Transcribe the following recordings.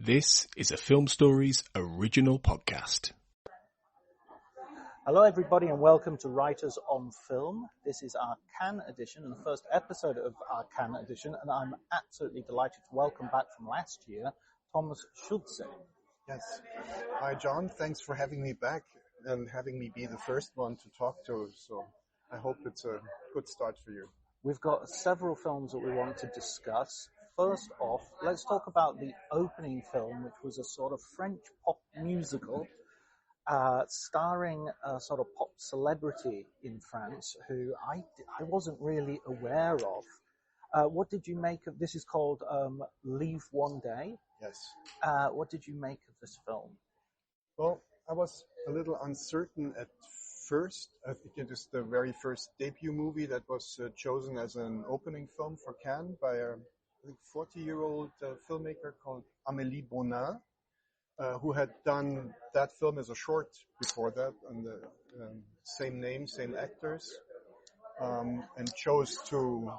This is a Film Stories original podcast. Hello everybody and welcome to Writers on Film. This is our Cannes edition and the first episode of our Cannes edition, and I'm absolutely delighted to welcome back from last year, Thomas Schultz. Yes. Hi John, thanks for having me back and having me be the first one to talk to, so I hope it's a good start for you. We've got several films that we want to discuss. First off, let's talk about the opening film, which was a sort of French pop musical starring a sort of pop celebrity in France who I wasn't really aware of. What did you make of this? Is called Leave One Day. Yes. What did you make of this film? Well, I was a little uncertain at first. I think it is the very first debut movie that was chosen as an opening film for Cannes by a 40-year-old filmmaker called Amelie Bonnin, who had done that film as a short before that, and the same name, same actors, and chose to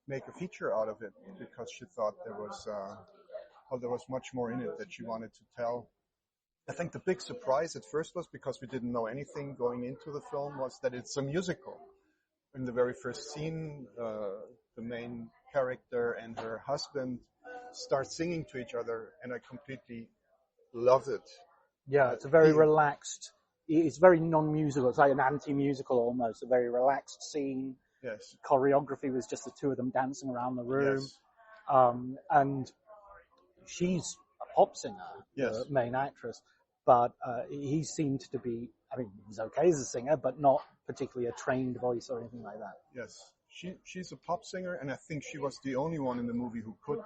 make a feature out of it because she thought there was much more in it that she wanted to tell. I think the big surprise at first was, because we didn't know anything going into the film, was that it's a musical. In the very first scene, the main character and her husband start singing to each other, and I completely love it. Yeah, it's a very relaxed, it's very non-musical, it's like an anti-musical almost, a very relaxed scene. Yes. Choreography was just the two of them dancing around the room. Yes. And she's a pop singer, Yes. the main actress, but he seemed to be, I mean, he was okay as a singer, but not particularly a trained voice or anything like that. Yes. She's a pop singer, and I think she was the only one in the movie who could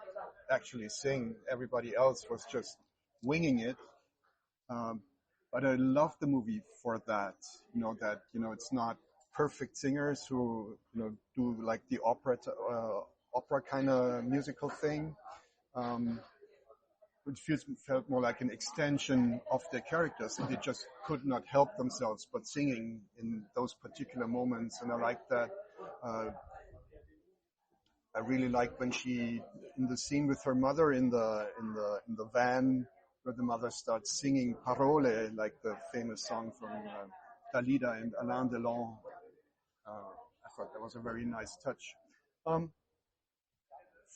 actually sing. Everybody else was just winging it. But I love the movie for that. It's not perfect singers who, do like the opera kind of musical thing. It felt more like an extension of their characters, and they just could not help themselves but singing in those particular moments. And I like that. I really like when she, in the scene with her mother in the van, where the mother starts singing Parole, like the famous song from Dalida and Alain Delon. I thought that was a very nice touch.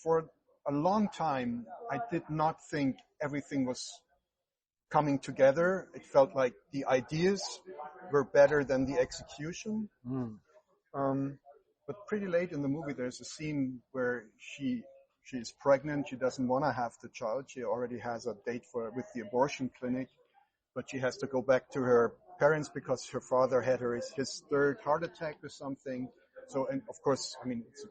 For a long time, I did not think everything was coming together. It felt like the ideas were better than the execution. But pretty late in the movie, there's a scene where she is pregnant. She doesn't want to have the child. She already has a date with the abortion clinic, but she has to go back to her parents because her father had his third heart attack or something. So, and of course, I mean, it's a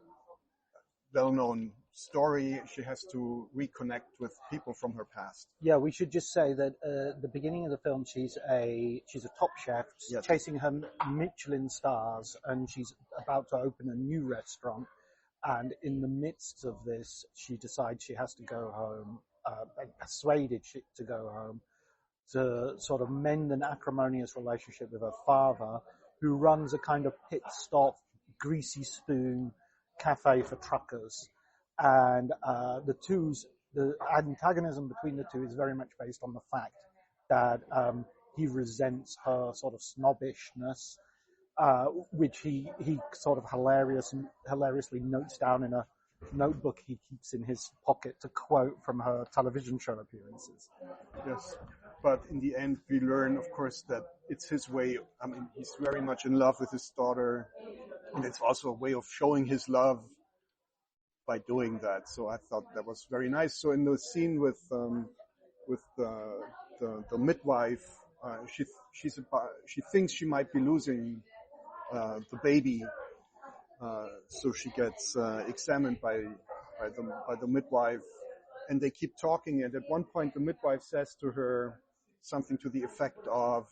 well-known story. She has to reconnect with people from her past. Yeah, we should just say that the beginning of the film, she's a top chef, Yes. chasing her Michelin stars, and she's about to open a new restaurant. And in the midst of this, she decides she has to go home, persuaded to go home, to sort of mend an acrimonious relationship with her father, who runs a kind of pit stop, greasy spoon cafe for truckers. And the antagonism between the two is very much based on the fact that he resents her sort of snobbishness, which he sort of hilariously notes down in a notebook he keeps in his pocket to quote from her television show appearances. Yes, but in the end we learn, of course, that it's his way. I mean, he's very much in love with his daughter, and it's also a way of showing his love by doing that. So I thought that was very nice. So in the scene with the midwife, she thinks she might be losing the baby, so she gets examined by the midwife, and they keep talking. And at one point, the midwife says to her something to the effect of,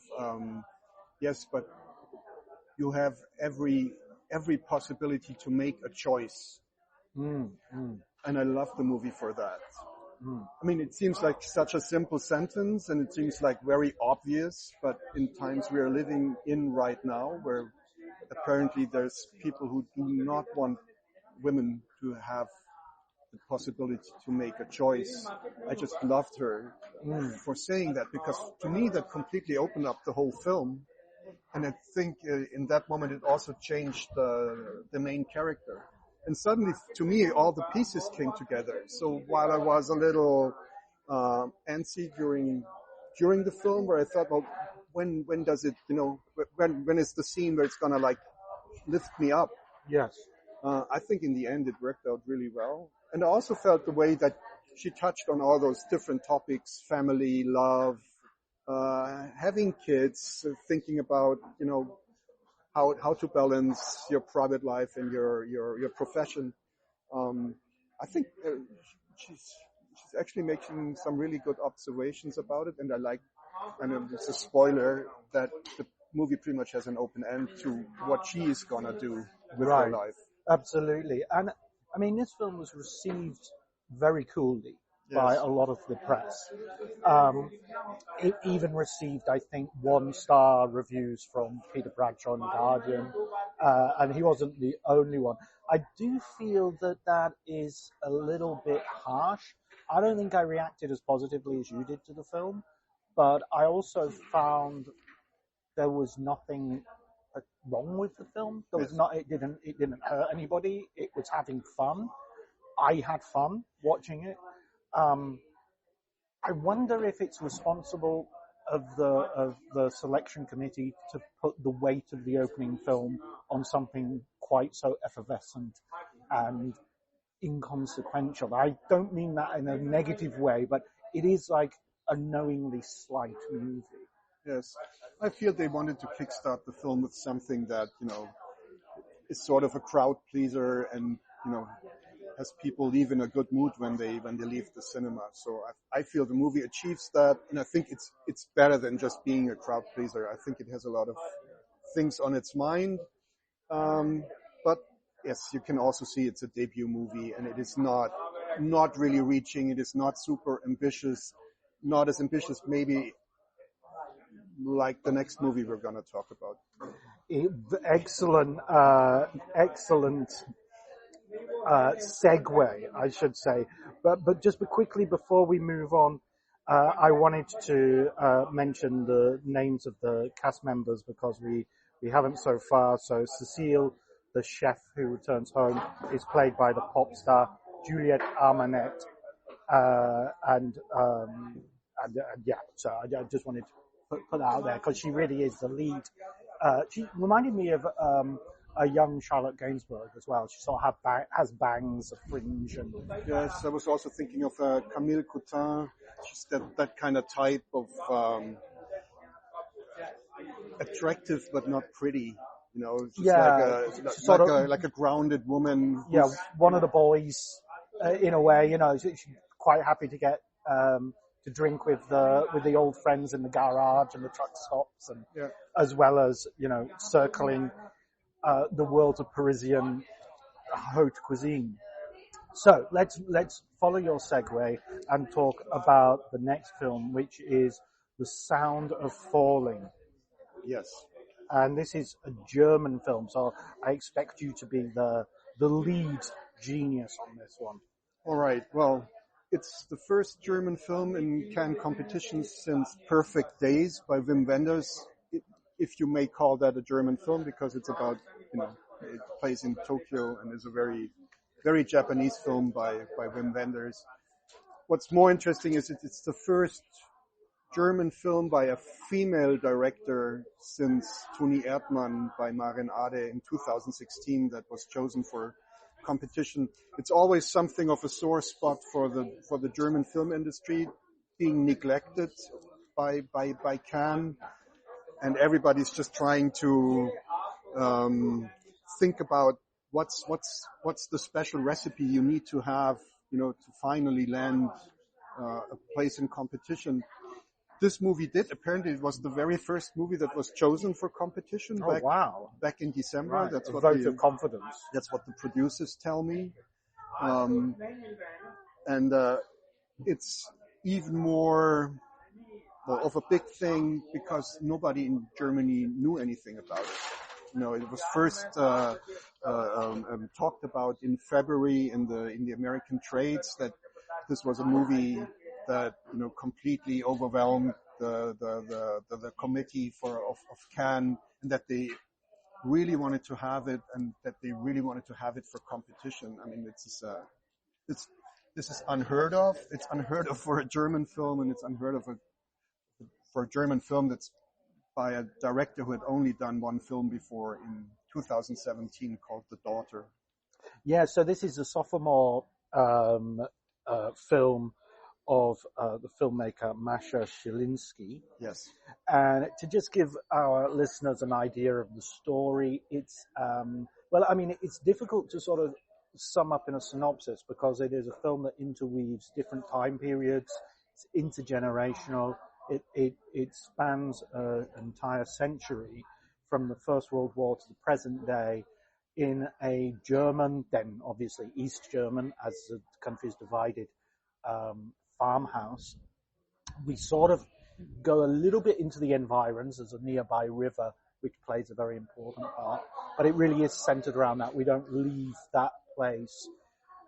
"Yes, but you have every possibility to make a choice." And I love the movie for that. I mean, it seems like such a simple sentence, and it seems like very obvious, but in times we are living in right now, where apparently there's people who do not want women to have the possibility to make a choice. I just loved her for saying that, because to me that completely opened up the whole film. And I think in that moment it also changed the main character. And suddenly, to me, all the pieces came together. So while I was a little antsy during the film, where I thought, well, when does it, when is the scene where it's gonna like lift me up? Yes. I think in the end it worked out really well. And I also felt the way that she touched on all those different topics: family, love, having kids, thinking about, how to balance your private life and your profession. I think she's actually making some really good observations about it, and I like, and it's a spoiler, that the movie pretty much has an open end to what she is gonna do with her life. Absolutely. And I mean, this film was received very coolly by a lot of the press. It even received, I think, 1-star reviews from Peter Bradshaw in The Guardian, and he wasn't the only one. I do feel that is a little bit harsh. I don't think I reacted as positively as you did to the film, but I also found there was nothing wrong with the film. There was not. It didn't hurt anybody. It was having fun. I had fun watching it. I wonder if it's responsible of the selection committee to put the weight of the opening film on something quite so effervescent and inconsequential. I don't mean that in a negative way, but it is like a knowingly slight movie. Yes, I feel they wanted to kickstart the film with something that, is sort of a crowd pleaser and, has people leave in a good mood when they leave the cinema. So I feel the movie achieves that, and I think it's better than just being a crowd pleaser. I think it has a lot of things on its mind. But yes, you can also see it's a debut movie, and it is not really reaching. It is not super ambitious, not as ambitious maybe like the next movie we're going to talk about. Excellent segue, I should say. But just quickly before we move on, I wanted to mention the names of the cast members because we haven't so far. So Cecile, the chef who returns home, is played by the pop star Juliette Armanet, So I just wanted to put that out there because she really is the lead. She reminded me of a young Charlotte Gainsbourg as well. She sort of has bangs, a fringe, and yes, I was also thinking of Camille Coutin. She's that kind of type of attractive but not pretty. Just like a grounded woman. Yeah, one of the boys, in a way. She's quite happy to get to drink with the old friends in the garage and the truck stops, and as well as circling the world of Parisian haute cuisine. So let's follow your segue and talk about the next film, which is The Sound of Falling. Yes. And this is a German film, so I expect you to be the lead genius on this one. All right. Well, it's the first German film in Cannes competitions since Perfect Days by Wim Wenders, if you may call that a German film, because it's about, it plays in Tokyo and is a very, very Japanese film by Wim Wenders. What's more interesting is it's the first German film by a female director since Toni Erdmann by Maren Ade in 2016 that was chosen for competition. It's always something of a sore spot for the German film industry, being neglected by Cannes, and everybody's just trying to think about what's the special recipe you need to have, to finally land a place in competition. This movie did. Apparently, it was the very first movie that was chosen for competition back in December. Right. That's what vote of confidence. That's what the producers tell me. It's even more of a big thing because nobody in Germany knew anything about it. It was first talked about in February in the American trades, that this was a movie that completely overwhelmed the committee of Cannes, and that they really wanted to have it, and that they really wanted to have it for competition. I mean, this is unheard of. It's unheard of for a German film, and it's unheard of for a German film that's by a director who had only done one film before in 2017 called The Daughter. Yeah, so this is a sophomore film of the filmmaker Mascha Schilinski. Yes. And to just give our listeners an idea of the story, it's, it's difficult to sort of sum up in a synopsis because it is a film that interweaves different time periods. It's intergenerational. It spans an entire century from the First World War to the present day in a German, then obviously East German, as the country is divided, farmhouse. We sort of go a little bit into the environs. There's a nearby river which plays a very important part, but it really is centered around that. We don't leave that place.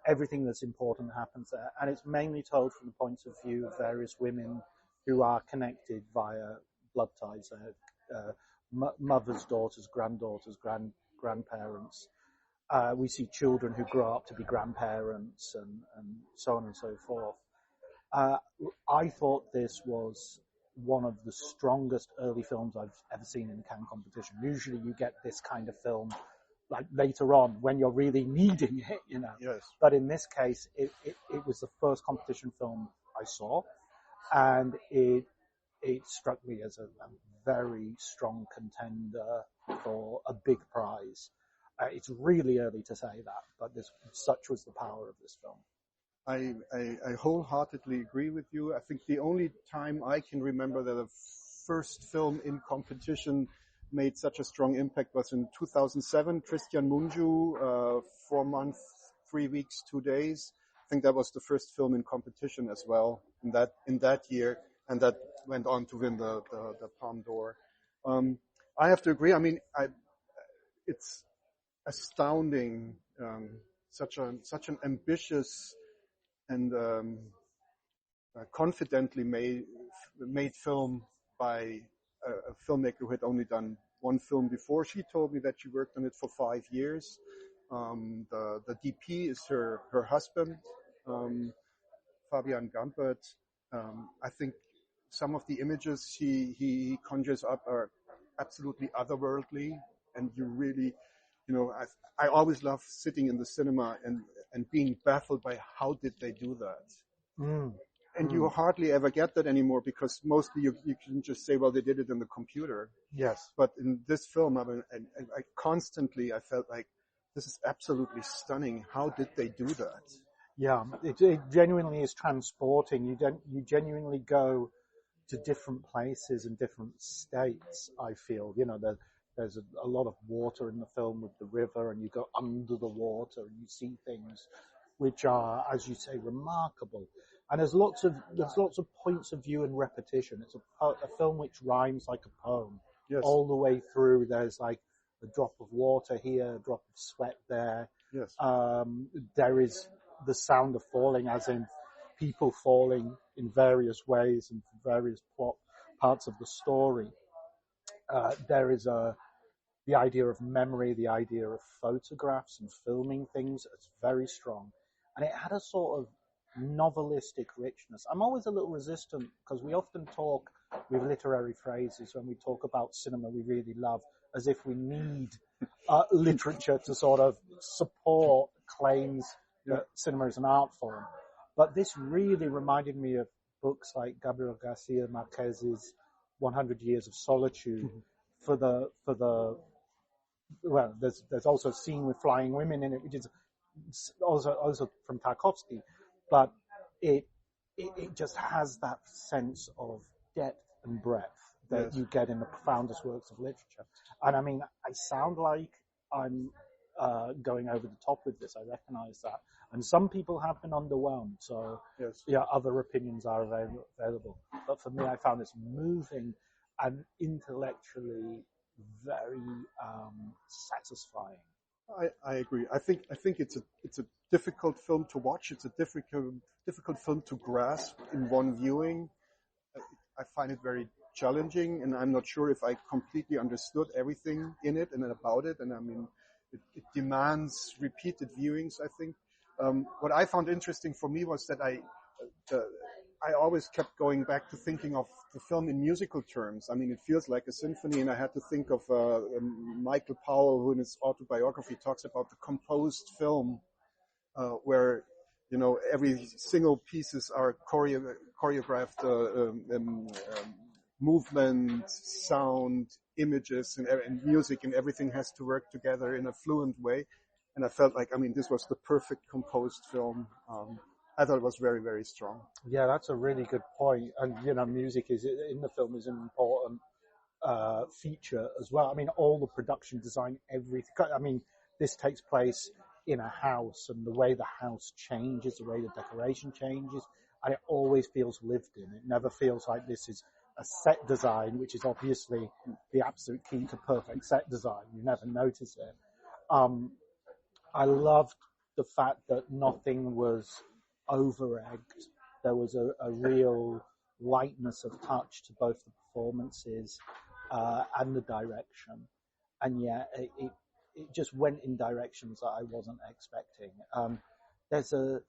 Everything that's important happens there, and it's mainly told from the points of view of various women who are connected via blood ties, mothers, daughters, granddaughters, grandparents. We see children who grow up to be grandparents and so on and so forth. I thought this was one of the strongest early films I've ever seen in the Cannes competition. Usually you get this kind of film like later on when you're really needing it, Yes. But in this case, it was the first competition film I saw, and it struck me as a very strong contender for a big prize. It's really early to say that, but such was the power of this film. I wholeheartedly agree with you. I think the only time I can remember that a first film in competition made such a strong impact was in 2007, Christian Mungiu, 4 months, 3 weeks, 2 days. I think that was the first film in competition as well in that year, and that went on to win the Palme d'Or. I have to agree. I mean, it's astounding, such an ambitious and confidently made film by a filmmaker who had only done one film before. She told me that she worked on it for 5 years. The DP is her husband, Fabian Gampert. I think some of the images he conjures up are absolutely otherworldly, and you really, I always love sitting in the cinema and being baffled by how did they do that. And you hardly ever get that anymore, because mostly you can just say, well, they did it in the computer. Yes. But in this film, I felt like this is absolutely stunning. How did they do that? Yeah, it genuinely is transporting. You genuinely go to different places and different states, I feel. There's a lot of water in the film with the river, and you go under the water and you see things which are, as you say, remarkable. And there's lots of points of view and repetition. It's a film which rhymes like a poem. Yes. All the way through. There's like a drop of water here, a drop of sweat there. Yes. There is the sound of falling, as in people falling in various ways and various plot parts of the story. There is the idea of memory, the idea of photographs and filming things. It's very strong. And it had a sort of novelistic richness. I'm always a little resistant because we often talk with literary phrases when we talk about cinema we really love, as if we need literature to sort of support claims that cinema is an art form. But this really reminded me of books like Gabriel Garcia Marquez's 100 Years of Solitude. There's also a scene with flying women in it, which is also from Tarkovsky, but it just has that sense of depth and breadth that you get in the profoundest works of literature. And I mean, I sound like I'm going over the top with this. I recognize that. And some people have been underwhelmed. So, other opinions are available. But for me, I found this moving and intellectually very satisfying. I agree. I think it's a difficult film to watch. It's a difficult film to grasp in one viewing. I find it very challenging, and I'm not sure if I completely understood everything in it and about it. And I mean, it demands repeated viewings, I think. What I found interesting for me was that I always kept going back to thinking of the film in musical terms. I mean, it feels like a symphony, and I had to think of Michael Powell, who in his autobiography talks about the composed film, where, you know, every single pieces are choreographed movement, sound, images, and music, and everything has to work together in a fluent way. And I felt like, I mean, this was the perfect composed film. I thought it was very, very strong. Yeah, that's a really good point. And, you know, music is in the film is an important feature as well. I mean, all the production design, everything. I mean, this takes place in a house, and the way the house changes, the way the decoration changes, and it always feels lived in. It never feels like this is a set design, which is obviously the absolute key to perfect set design. You never notice it. I loved the fact that nothing was over-egged. There was a real lightness of touch to both the performances and the direction, and yet it just went in directions that I wasn't expecting. There's a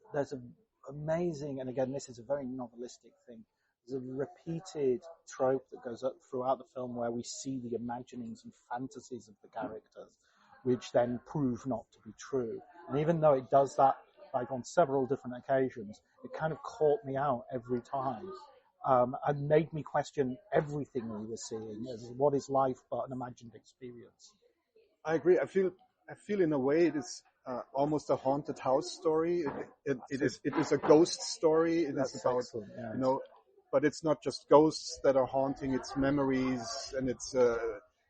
amazing, and again, this is a very novelistic thing. There's a repeated trope that goes up throughout the film where we see the imaginings and fantasies of the characters, which then prove not to be true. And even though it does that like on several different occasions, it kind of caught me out every time, and made me question everything we were seeing as what is life but an imagined experience. I agree. I feel in a way it is almost a haunted house story. It is a ghost story. It is about, you know, but it's not just ghosts that are haunting. It's memories, and it's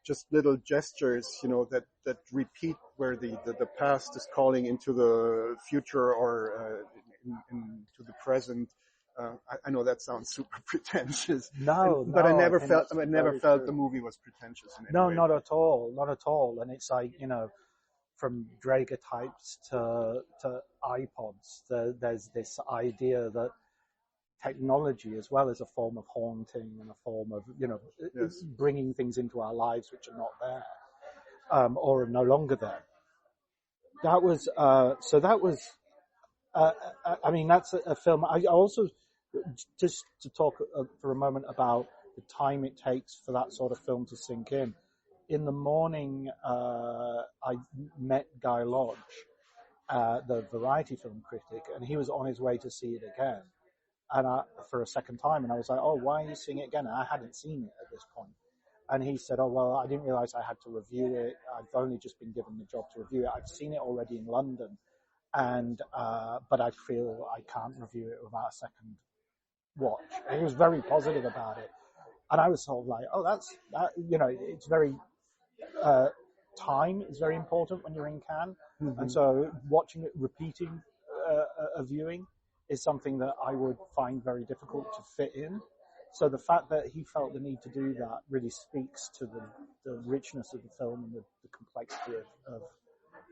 just little gestures, you know, that repeat where the past is calling into the future or into the present. I know that sounds super pretentious. But I never felt the movie was pretentious in any way. Not at all. And it's like, you know, from Draeger types to iPods, there's this idea that technology as well is a form of haunting and a form of, you know, bringing things into our lives which are not there, or are no longer there. That was, I mean, that's a film. I also, just to talk for a moment about the time it takes for that sort of film to sink in. In the morning, I met Guy Lodge, the variety film critic, and he was on his way to see it again, and for a second time. And I was like, "Oh, why are you seeing it again?" And I hadn't seen it at this point. And he said, "Oh, well, I didn't realize I had to review it. I've only just been given the job to review it. I've seen it already in London, and but I feel I can't review it without a second watch." And he was very positive about it. And I was sort of like, "Oh, that, you know, it's very, time is very important when you're in Cannes." Mm-hmm. And so watching it, repeating a viewing is something that I would find very difficult to fit in. So the fact that he felt the need to do that really speaks to the richness of the film and the complexity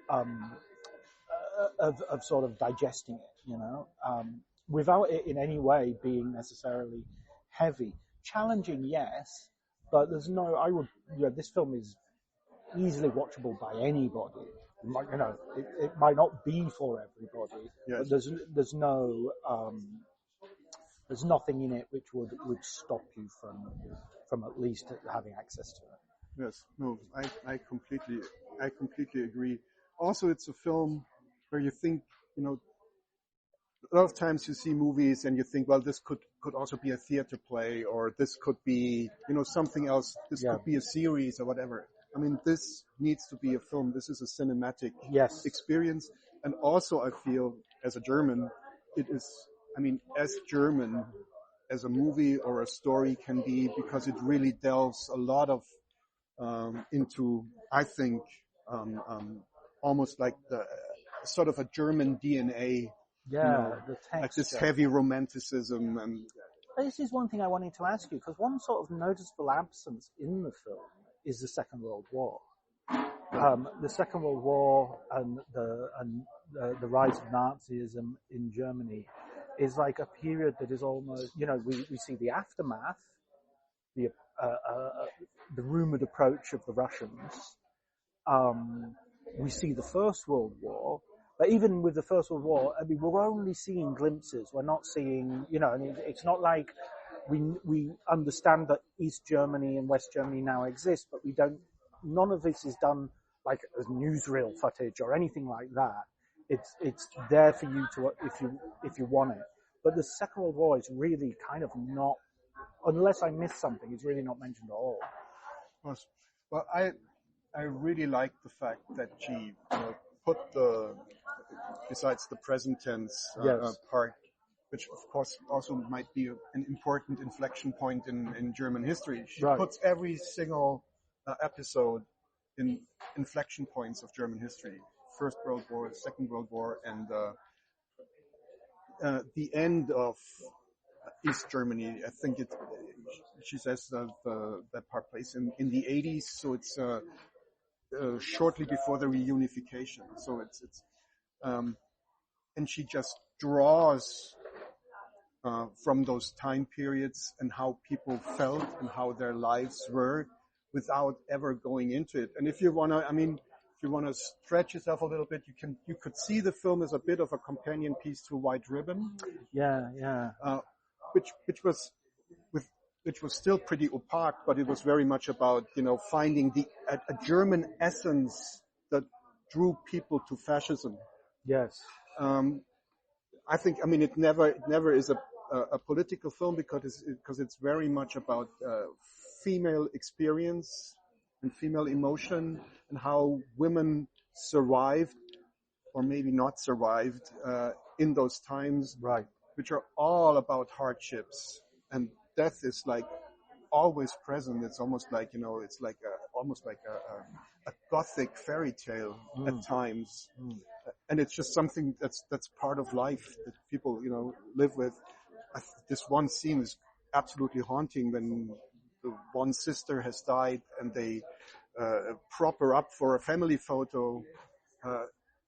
of sort of digesting it, you know, without it in any way being necessarily heavy. Challenging, yes, but there's no, this film is easily watchable by anybody. You know, it might not be for everybody, but there's nothing in it which would stop you from at least having access to it. Yes, no, I completely agree. Also, it's a film where you think, you know, a lot of times you see movies and you think, well, this could also be a theater play, or this could be, you know, something else. This could be a series or whatever. I mean, this needs to be a film. This is a cinematic experience. And also I feel, as a German, it is, I mean, as German as a movie or a story can be, because it really delves a lot of into, I think, almost like the sort of a German DNA. Yeah, you know, the text. Like this heavy romanticism. And this is one thing I wanted to ask you, because one sort of noticeable absence in the film is the Second World War. the Second World War and the rise of Nazism in Germany is like a period that is almost, we see the aftermath, the rumored approach of the Russians. We see the First World War, but even with the First World War, I mean, we're only seeing glimpses. We're not seeing, it's not like we understand that East Germany and West Germany now exist, but none of this is done like as newsreel footage or anything like that. It's there for you to, if you want it. But the Second World War is really kind of not, unless I missed something, it's really not mentioned at all. Well, I really like the fact that she put besides the present tense part, which of course also might be an important inflection point in German history. She puts every single episode in inflection points of German history. First World War, Second World War, and the end of East Germany. I think she says that part plays in the 80s, so it's shortly before the reunification. So it's and she just draws from those time periods and how people felt and how their lives were without ever going into it. And if you want to stretch yourself a little bit, you could see the film as a bit of a companion piece to White Ribbon. Yeah. Which was still pretty opaque, but it was very much about, finding a German essence that drew people to fascism. Yes. I think, it never is a political film because it's very much about female experience and female emotion and how women survived or maybe not survived in those times, right? Which are all about hardships, and death is like always present. It's almost like it's like a gothic fairy tale at times. And it's just something that's part of life that people, live with. This one scene is absolutely haunting when the one sister has died and they prop her up for a family photo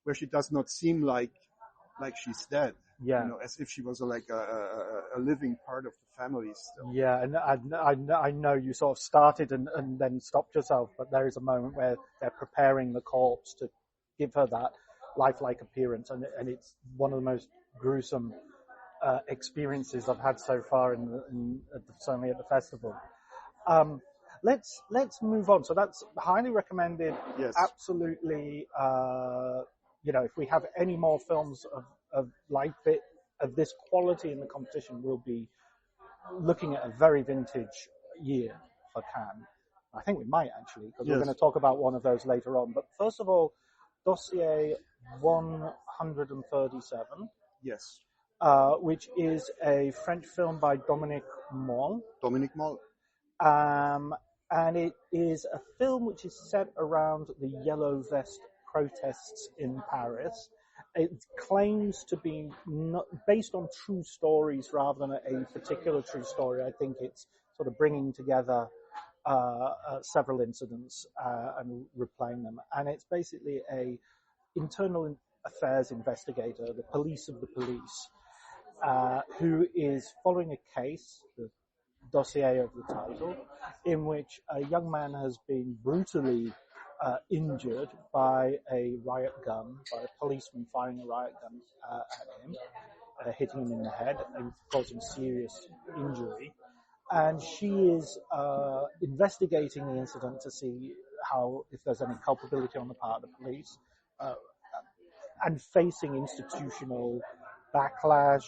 where she does not seem like she's dead. Yeah. As if she was a living part of the family still. Yeah, and I know you sort of started and then stopped yourself, but there is a moment where they're preparing the corpse to give her that lifelike appearance, and it's one of the most gruesome experiences I've had so far certainly at the festival. Let's move on. So that's highly recommended. Yes. Absolutely. If we have any more films of like it, of this quality in the competition, we'll be looking at a very vintage year for Cannes. I think we might actually, because we're going to talk about one of those later on. But first of all, Dossier 137. Yes. Which is a French film by Dominic Moll. And it is a film which is set around the Yellow Vest protests in Paris. It claims to be based on true stories rather than a particular true story. I think it's sort of bringing together several incidents and replaying them. And it's basically a internal affairs investigator, the police of the police, who is following a case, the Dossier of the title, in which a young man has been brutally injured by a riot gun, by a policeman firing a riot gun at him, hitting him in the head and causing serious injury. And she is investigating the incident to see if there's any culpability on the part of the police, and facing institutional backlash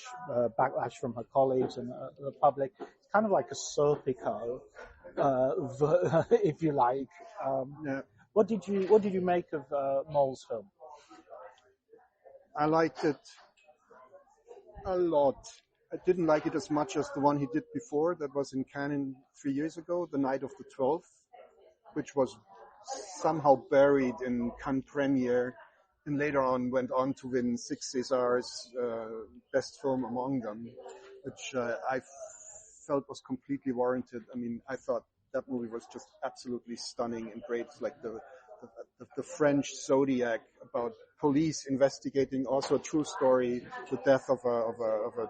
from her colleagues and the public. It's kind of like a Serpico, if you like. Yeah. What did you make of Moll's film? I liked it a lot. I didn't like it as much as the one he did before. That was in Cannes 3 years ago, The Night of the 12th, which was somehow buried in Cannes premiere, and later on went on to win 6 Césars, best film among them, which I felt was completely warranted. I thought that movie was just absolutely stunning and great. It's like the the French Zodiac about police investigating, also a true story, the death of a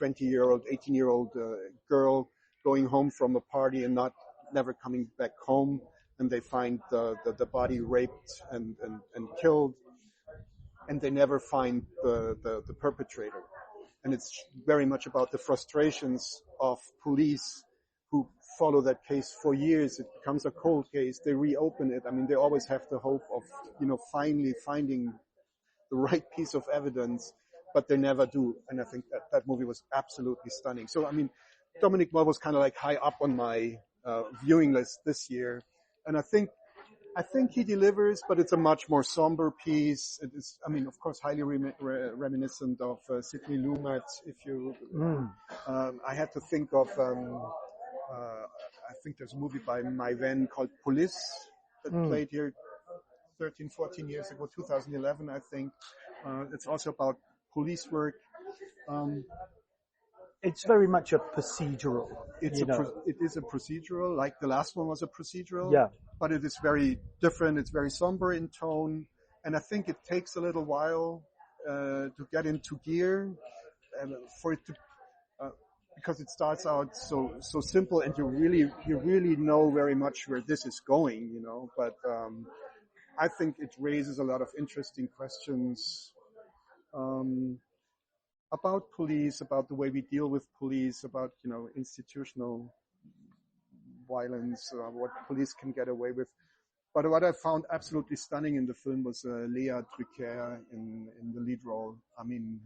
20-year-old, 18-year-old girl going home from a party and never coming back home, and they find the body raped and killed, and they never find the perpetrator. And it's very much about the frustrations of police who follow that case for years. It becomes a cold case. They reopen it. I mean, they always have the hope of, finally finding the right piece of evidence, but they never do. And I think that movie was absolutely stunning. So, I mean, Dominic Moll was kind of like high up on my viewing list this year. And I think he delivers, but it's a much more somber piece. It is, I mean, of course, highly reminiscent of Sidney Lumet. I had to think of, I think there's a movie by Maiven called Police that played here 13, 14 years ago, 2011, I think. It's also about police work. It's very much a procedural. It is a procedural, like the last one was a procedural. Yeah. But it is very different. It's very somber in tone, and I think it takes a little while to get into gear, for it to, because it starts out so simple, and you really know very much where this is going, But I think it raises a lot of interesting questions about police, about the way we deal with police, about institutional violence, what police can get away with. But what I found absolutely stunning in the film was Lea Drucker in the lead role. I mean,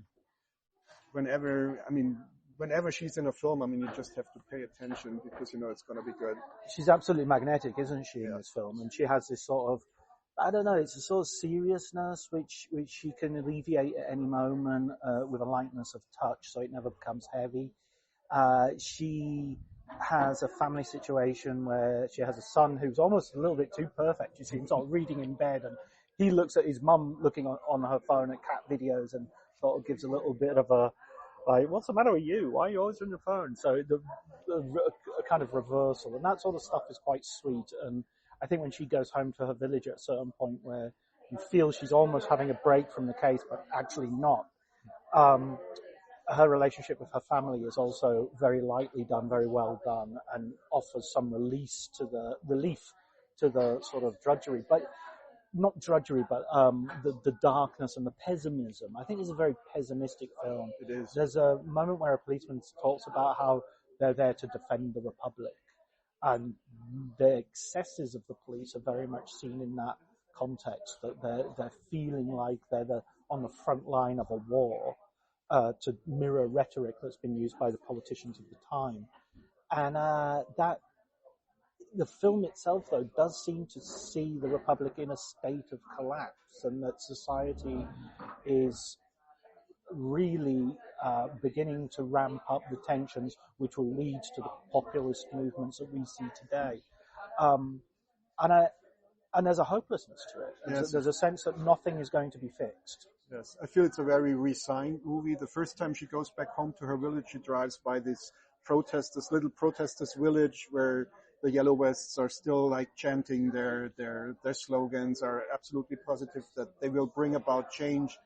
whenever she's in a film, I mean, you just have to pay attention because it's going to be good. She's absolutely magnetic, isn't she, in this film? And she has this sort of, I don't know, it's a sort of seriousness which she can alleviate at any moment with a lightness of touch, so it never becomes heavy. She has a family situation where she has a son who's almost a little bit too perfect. You see him sort of reading in bed, and he looks at his mum looking on her phone at cat videos and sort of gives a little bit of a, like, what's the matter with you? Why are you always on your phone? So a kind of reversal, and that sort of stuff is quite sweet. And I think when she goes home to her village at a certain point where you feel she's almost having a break from the case, but actually not, her relationship with her family is also very lightly done, very well done, and offers some relief to the sort of drudgery, but not drudgery, but the darkness and the pessimism. I think it's a very pessimistic film. It is. There's a moment where a policeman talks about how they're there to defend the Republic, and the excesses of the police are very much seen in that context, that they're feeling like they're on the front line of a war, to mirror rhetoric that's been used by the politicians of the time. And that the film itself, though, does seem to see the Republic in a state of collapse, and that society is really beginning to ramp up the tensions which will lead to the populist movements that we see today. And there's a hopelessness to it. Yes. There's a sense that nothing is going to be fixed. Yes, I feel it's a very resigned movie. The first time she goes back home to her village, she drives by this little protesters village where the Yellow Vests are still like chanting their slogans, are absolutely positive that they will bring about change.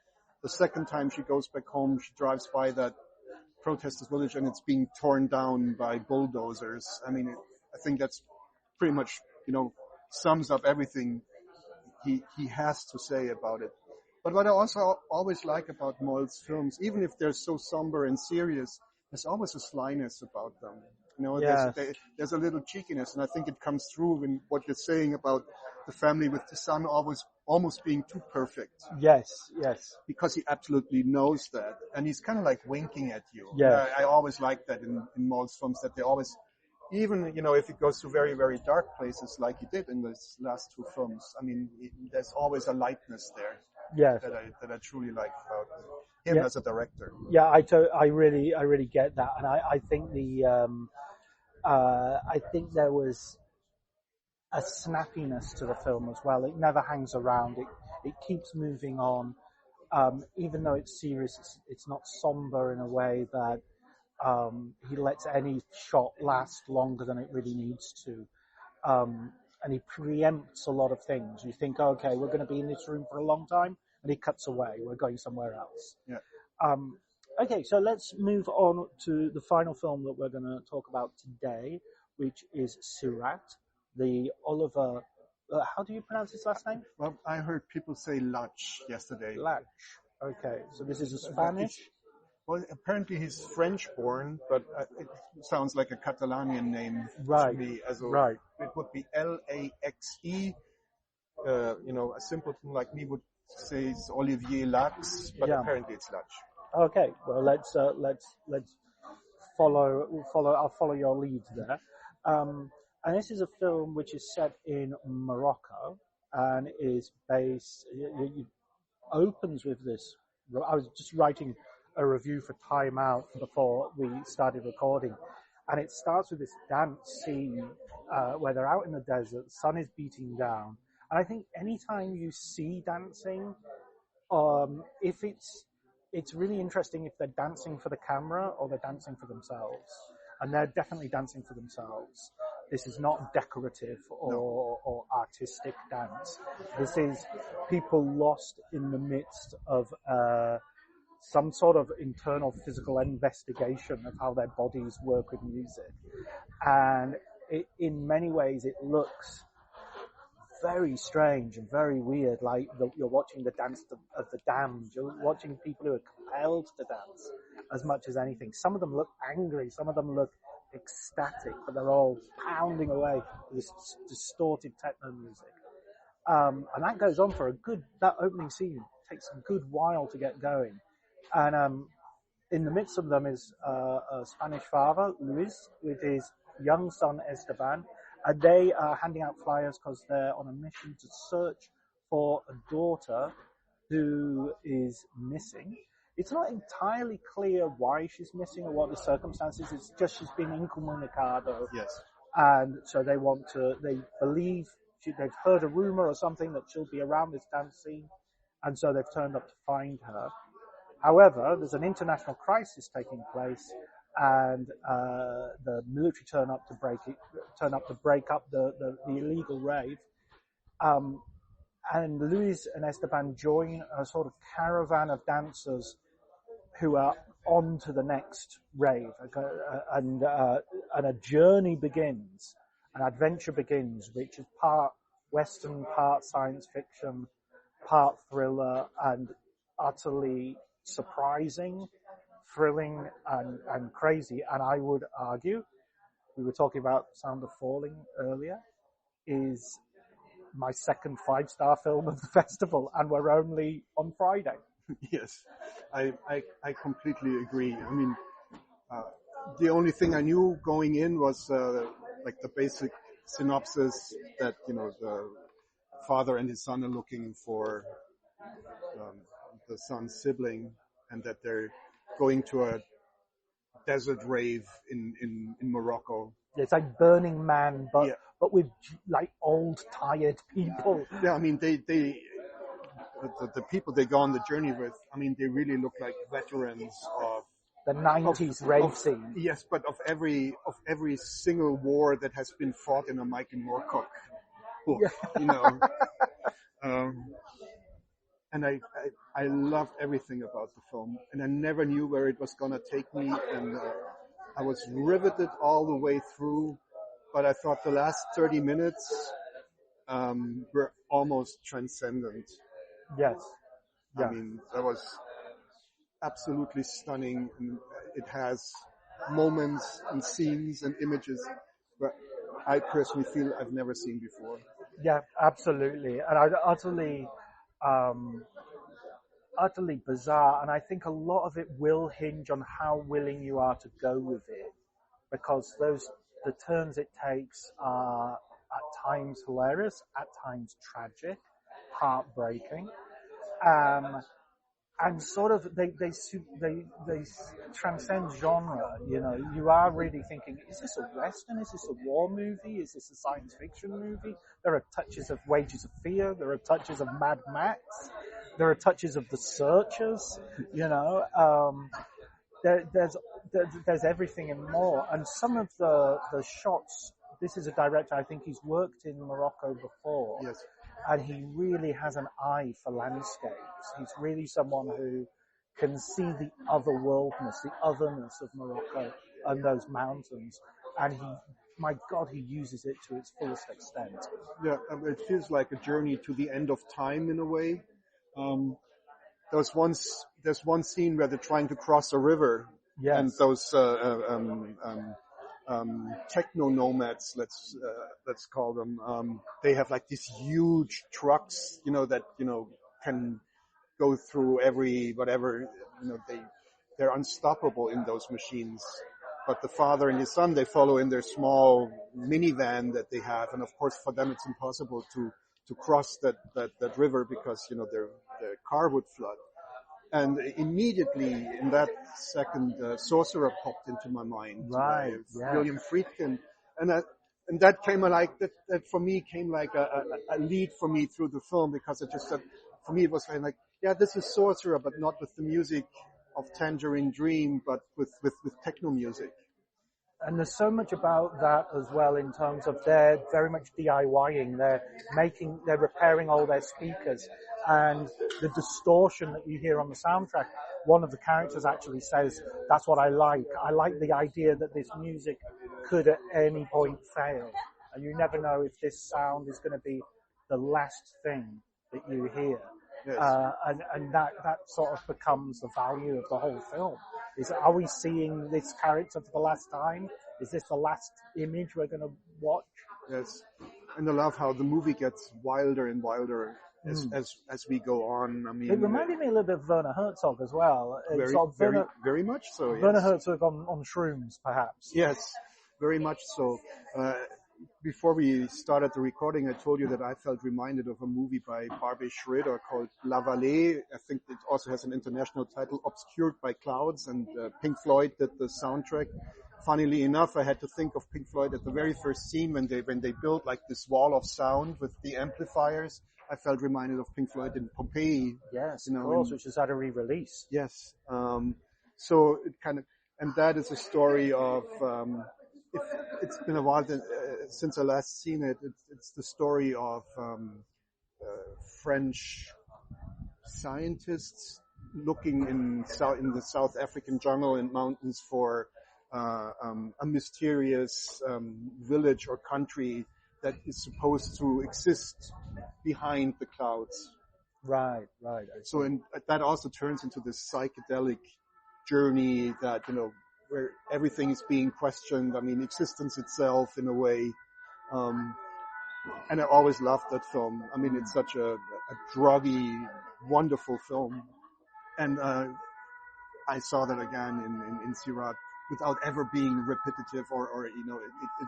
The second time she goes back home, she drives by that protesters village and it's being torn down by bulldozers. I mean, I think that's pretty much, sums up everything he has to say about it. But what I also always like about Moll's films, even if they're so somber and serious, there's always a slyness about them. There's a little cheekiness, and I think it comes through in what you're saying about the family with the son almost being too perfect. Yes. Because he absolutely knows that, and he's kind of like winking at you. Yeah. I always like that in Moll's films, that they always, even, if it goes to very, very dark places like he did in his last two films, I mean, there's always a lightness there. Yes. That I truly like about him as a director. Yeah, I really get that, and I think I think there was a snappiness to the film as well. It never hangs around. It keeps moving on, even though it's serious. It's not somber in a way that he lets any shot last longer than it really needs to. and he preempts a lot of things. You think, okay, we're going to be in this room for a long time, and he cuts away. We're going somewhere else. Yeah. Okay, so let's move on to the final film that we're going to talk about today, which is Sirat, the Oliver. How do you pronounce his last name? Well, I heard people say Laxe yesterday. Laxe. Okay, so this is a Spanish. Well, apparently he's French-born, but it sounds like a Catalanian name Right. to me. Right. It would be Laxe. A simpleton like me would say it's Olivier Laxe, but apparently it's Laxe. Okay, well let's follow. I'll follow your lead there. And this is a film which is set in Morocco and is based. It opens with this. I was just writing a review for Time Out before we started recording, and it starts with this dance scene where they're out in the desert, the sun is beating down, and I think anytime you see dancing, if it's really interesting if they're dancing for the camera or they're dancing for themselves, and they're definitely dancing for themselves. This is not decorative or artistic dance. This is people lost in the midst of some sort of internal physical investigation of how their bodies work with music. And in many ways it looks very strange and very weird, like you're watching the dance of the damned. You're watching people who are compelled to dance as much as anything. Some of them look angry, some of them look ecstatic, but they're all pounding away with this distorted techno music. And that goes on for that opening scene takes a good while to get going. And in the midst of them is a Spanish father, Luis, with his young son, Esteban, and they are handing out flyers because they're on a mission to search for a daughter who is missing. It's not entirely clear why she's missing or what the circumstances. It's just she's been incommunicado. Yes. And so they believe, they've heard a rumor or something that she'll be around this dance scene. And so they've turned up to find her. However, there's an international crisis taking place, and the military turn up to break up the illegal rave. And Luis and Esteban join a sort of caravan of dancers who are on to the next rave, and a journey begins, an adventure begins, which is part Western, part science fiction, part thriller, and utterly surprising, thrilling, and crazy. And I would argue, we were talking about Sound of Falling earlier, is my second 5-star film of the festival, and we're only on Friday. Yes, I completely agree. I mean, the only thing I knew going in was like the basic synopsis that, the father and his son are looking for the son's sibling, and that they're going to a desert rave in Morocco. It's like Burning Man, but with like old, tired people. Yeah, I mean, the people they go on the journey with, I mean, they really look like veterans of the 90s rave scene. Yes, but of every single war that has been fought in a Mike and Moorcock book, And I loved everything about the film, and I never knew where it was gonna take me, and I was riveted all the way through. But I thought the last 30 minutes were almost transcendent. Yes. Yeah. I mean, that was absolutely stunning, and it has moments and scenes and images that I personally feel I've never seen before. Yeah, absolutely. And utterly bizarre, and I think a lot of it will hinge on how willing you are to go with it, because the turns it takes are at times hilarious, at times tragic, heartbreaking, and sort of they transcend genre. You are really thinking, is this a Western? Is this a war movie? Is this a science fiction movie? There are touches of Wages of Fear. There are touches of Mad Max. There are touches of The Searchers. There's everything and more. And some of the shots this is a director, I think he's worked in Morocco before. Yes. And he really has an eye for landscapes. He's really someone who can see the otherworldness, the otherness of Morocco and those mountains. And my God, he uses it to its fullest extent. Yeah, it feels like a journey to the end of time in a way. There's one scene where they're trying to cross a river, Yes. and those techno nomads, let's call them. They have like these huge trucks, that can go through every whatever. They're unstoppable in those machines. But the father and his son, they follow in their small minivan that they have, and of course for them it's impossible to cross that river because their car would flood. And immediately in that second, Sorcerer popped into my mind. Right. Yeah. William Friedkin, and that came that for me came like a lead for me through the film, because it just said, for me it was like, yeah, this is Sorcerer, but not with the music of Tangerine Dream, but with techno music. And there's so much about that as well in terms of they're very much DIYing. They're repairing all their speakers, and the distortion that you hear on the soundtrack. One of the characters actually says, "That's what I like. I like the idea that this music could at any point fail, and you never know if this sound is going to be the last thing that you hear." Yes. And that sort of becomes the value of the whole film. Are we seeing this character for the last time? Is this the last image we're going to watch? Yes. And I love how the movie gets wilder and wilder as we go on. I mean, it reminded me a little bit of Werner Herzog as well. Very much so. Yes. Werner Herzog on shrooms, perhaps. Yes, very much so. Before we started the recording, I told you that I felt reminded of a movie by Barbie Schroeder called La Vallée. I think it also has an international title, Obscured by Clouds, and Pink Floyd did the soundtrack. Funnily enough, I had to think of Pink Floyd at the very first scene when they built like this wall of sound with the amplifiers. I felt reminded of Pink Floyd in Pompeii. Yes, of course, which has had a re-release. Yes. So it and that is a story of, it's been a while since I last seen it. It's the story of French scientists looking in the South African jungle and mountains for a mysterious village or country that is supposed to exist behind the clouds. Right. So that also turns into this psychedelic journey that, where everything is being questioned. I mean, existence itself in a way. And I always loved that film. I mean, it's such a druggy, wonderful film. And I saw that again in Sirat without ever being repetitive or it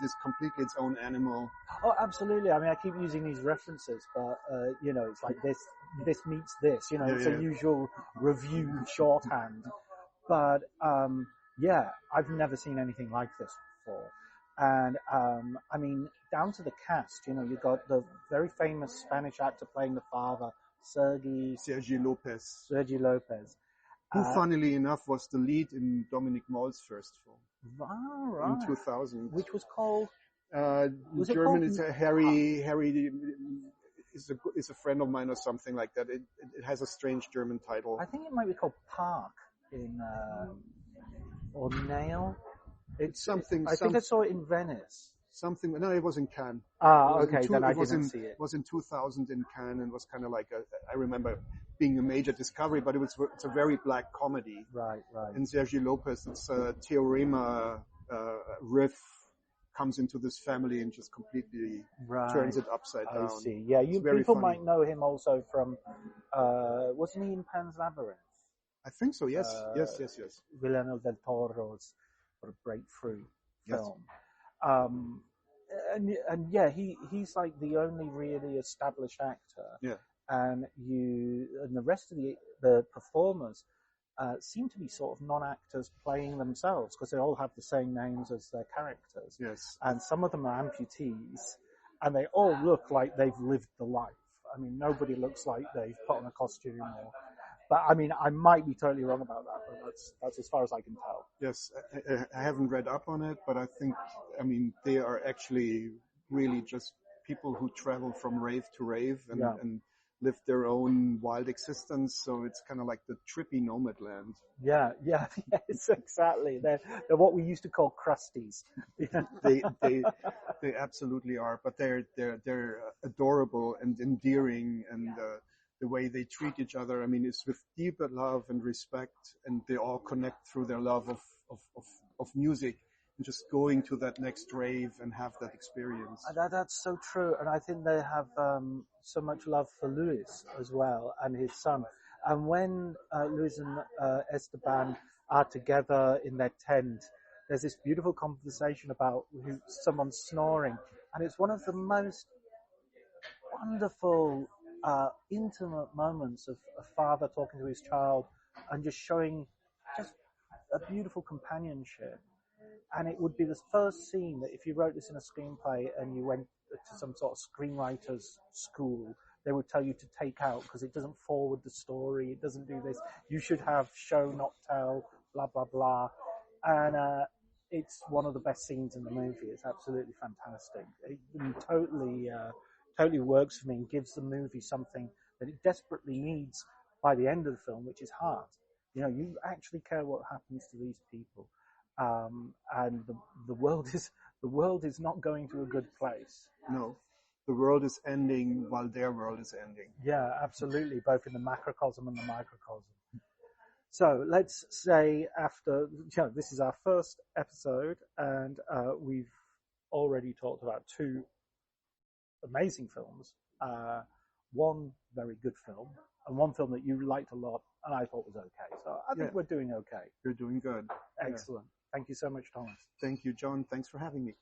is completely its own animal. Oh, absolutely. I mean, I keep using these references, but, it's like this meets this, it's a usual review shorthand. But, I've never seen anything like this before. And, I mean, down to the cast, you've got the very famous Spanish actor playing the father, Sergi Lopez. Who, funnily enough, was the lead in Dominic Moll's first film. Right. In 2000. Which was called? In German, it's Harry is a friend of mine or something like that. It has a strange German title. I think it might be called Park or Nail. It's something. I think I saw it in Venice. No, it was in Cannes. Okay, then I didn't see it. It was in 2000 in Cannes, and was kind of like I remember being a major discovery, but it's a very black comedy. Right. And Sergi Lopez, it's a Theorema riff comes into this family and just completely turns it upside down. I see. Yeah, people might know him also from, wasn't he in Pan's Labyrinth? I think so, yes. Yes. Guillermo del Toro's breakthrough film. He's like the only really established actor. Yeah. And the rest of the performers seem to be sort of non-actors playing themselves, because they all have the same names as their characters. Yes. And some of them are amputees, and they all look like they've lived the life. I mean, nobody looks like they've put on a costume But I mean, I might be totally wrong about that, but that's as far as I can tell. Yes, I haven't read up on it, but I think, I mean, they are actually really just people who travel from rave to rave and live their own wild existence. So it's kind of like the trippy nomad land. Yeah, yes, exactly. They're what we used to call crusties. They absolutely are, but they're adorable and endearing, and the way they treat each other, I mean, it's with deep love and respect, and they all connect through their love of music and just going to that next rave and have that experience. That's so true, and I think they have so much love for Louis as well and his son. And when Louis and Esteban are together in their tent, there's this beautiful conversation about someone snoring, and it's one of the most wonderful, intimate moments of a father talking to his child and just showing just a beautiful companionship. And it would be the first scene that if you wrote this in a screenplay and you went to some sort of screenwriter's school, they would tell you to take out because it doesn't forward the story, it doesn't do this. You should have show, not tell, blah, blah, blah. And it's one of the best scenes in the movie. It's absolutely fantastic. It totally works for me and gives the movie something that it desperately needs by the end of the film, which is heart. You know, you actually care what happens to these people. And the world is not going to a good place. No, the world is ending while their world is ending. Yeah, absolutely, both in the macrocosm and the microcosm. So let's say after, this is our first episode, and we've already talked about two amazing films, one very good film, and one film that you liked a lot and I thought was okay. So I think we're doing okay. You're doing good. Excellent. Thank you so much, Thomas. Thank you, John. Thanks for having me.